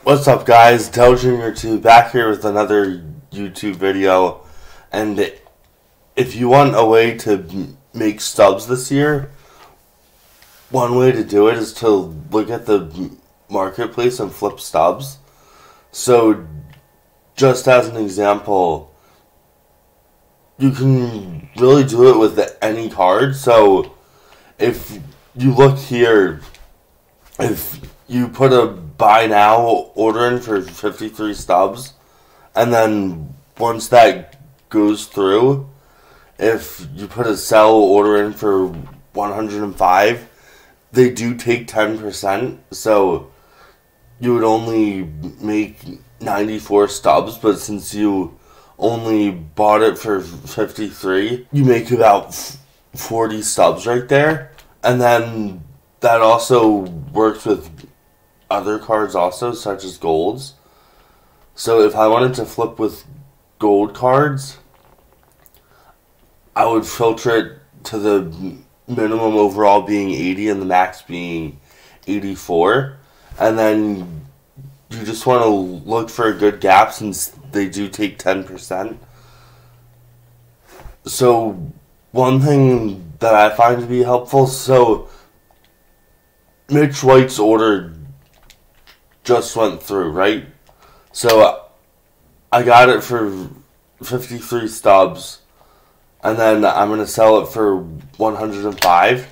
What's up, guys? Del Jr. 2 back here with another YouTube video. And if you want a way to make stubs this year, one way to do it is to look at the marketplace and flip stubs. So, just as an example, you can really do it with any card. So, if you look here, if you put a buy now order in for 53 stubs, and then once that goes through, if you put a sell order in for 105, they do take 10%, so you would only make 94 stubs, but since you only bought it for 53, you make about 40 stubs right there. And then that also works with other cards also, such as golds. So if I wanted to flip with gold cards, I would filter it to the minimum overall being 80 and the max being 84. And then you just want to look for a good gap since they do take 10%. So one thing that I find to be helpful, so Mitch White's order just went through, right? So I got it for 53 stubs, and then I'm going to sell it for 105.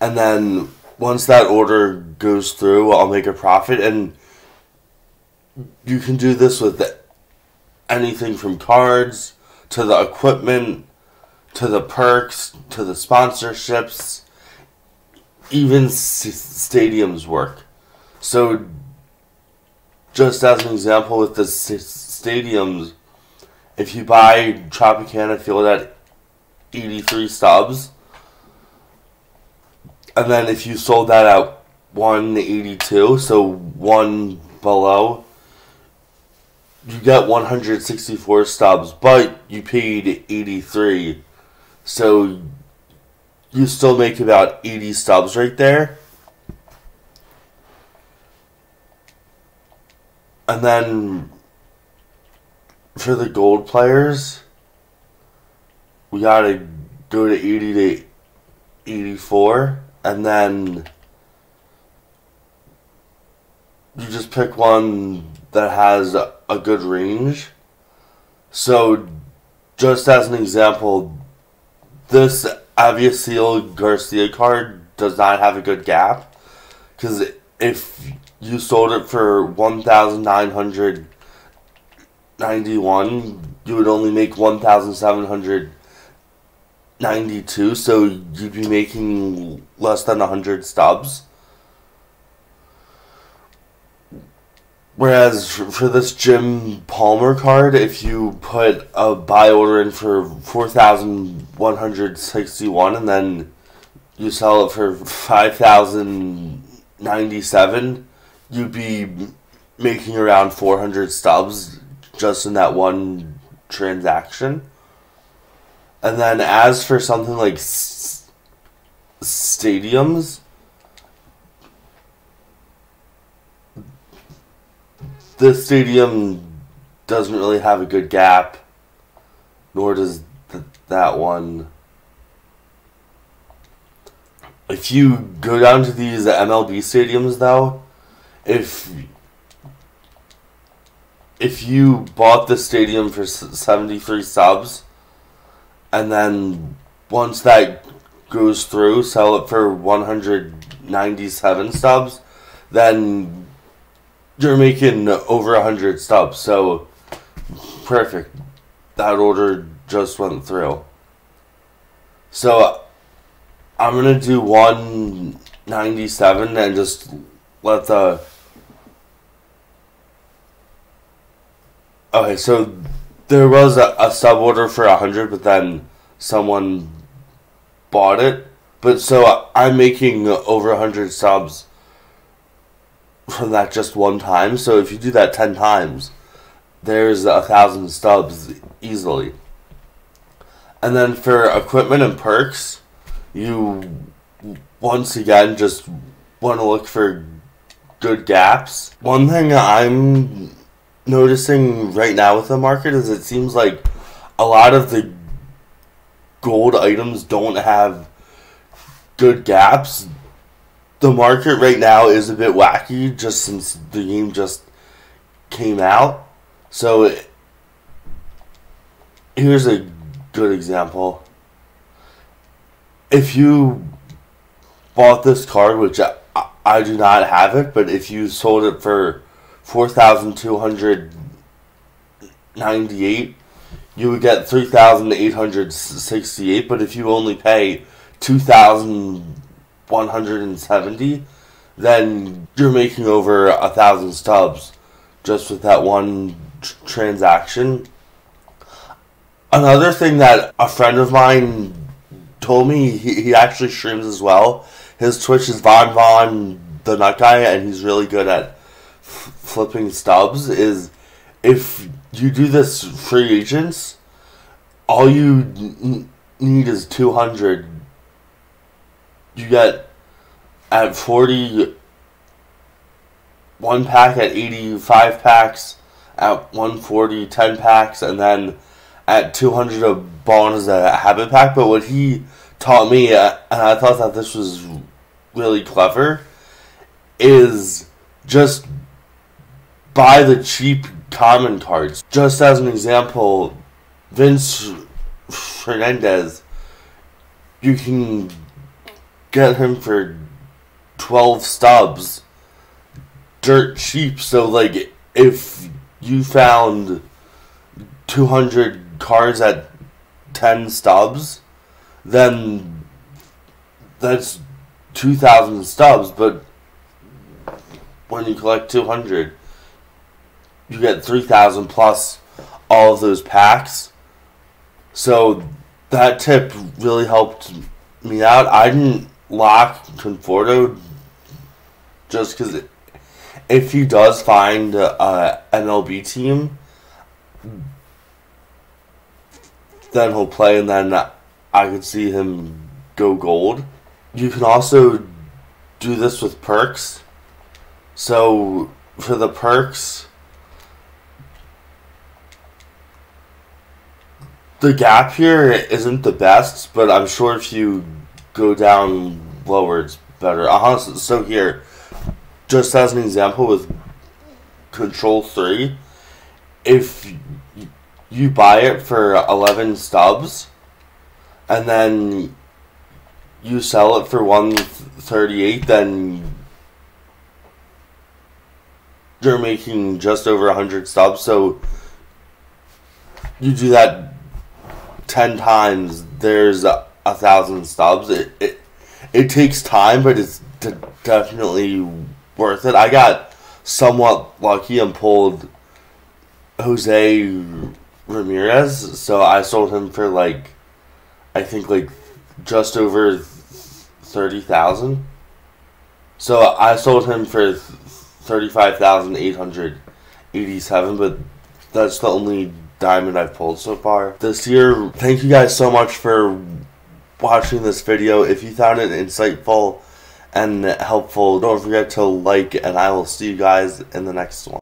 And then once that order goes through, I'll make a profit. And you can do this with anything from cards to the equipment to the perks to the sponsorships. Even stadiums work. So, just as an example with the stadiums, if you buy Tropicana Field at 83 stubs, and then if you sold that at 182, so one below, you get 164 stubs, but you paid 83, so you still make about 80 stubs right there. And then for the gold players, we gotta go to 80 to 84, and then you just pick one that has a good range. So, just as an example, this Avisail Garcia card does not have a good gap, because if you sold it for 1,991, you would only make 1,792, so you'd be making less than 100 stubs. Whereas for this Jim Palmer card, if you put a buy order in for 4,161 and then you sell it for 5,097, you'd be making around 400 stubs just in that one transaction. And then as for something like stadiums, this stadium doesn't really have a good gap, nor does that one. If you go down to these MLB stadiums, though, if you bought the stadium for 73 subs, and then once that goes through, sell it for 197 stubs, then you're making over 100 stubs. So, perfect. That order just went through. So, I'm going to do 197 and just let the... Okay, so there was a sub order for 100, but then someone bought it. But so I'm making over 100 subs from that just one time. So if you do that 10 times, there's 1,000 stubs easily. And then for equipment and perks, you once again just want to look for good gaps. One thing I'm noticing right now with the market is it seems like a lot of the gold items don't have good gaps. The market right now is a bit wacky just since the game just came out. So here's a good example. If you bought this card, which I do not have it, but if you sold it for 4,298, you would get 3,868. But if you only pay 2,170, then you're making over 1,000 stubs just with that one transaction. Another thing that a friend of mine told me, he actually streams as well. His Twitch is Von the Nut Guy, and he's really good at flipping stubs. Is if you do this free agents, all you need is 200. You get at 40 1 pack, at 85 packs, at 140 10 packs, and then at 200 a ball is a habit pack. But what he taught me, and I thought that this was really clever, is just buy the cheap common cards. Just as an example, Vince Fernandez, you can get him for 12 stubs dirt cheap. So like if you found 200 cards at 10 stubs, then that's 2,000 stubs. But when you collect 200, you get 3,000 plus all of those packs. So that tip really helped me out. I didn't lock Conforto just because if he does find an MLB team, then he'll play, and then I could see him go gold. You can also do this with perks. So for the perks, the gap here isn't the best, but I'm sure if you go down lower, it's better. So here, just as an example with Control 3, if you buy it for 11 stubs, and then you sell it for 138, then you're making just over 100 stubs. So you do that 10 times, there's 1,000 stubs. It takes time, but it's definitely worth it. I got somewhat lucky and pulled Jose Ramirez, so I sold him for I think just over 30,000. So I sold him for 35,887, but that's the only diamond I've pulled so far this year. Thank you guys so much for watching this video. If you found it insightful and helpful, don't forget to like, and I will see you guys in the next one.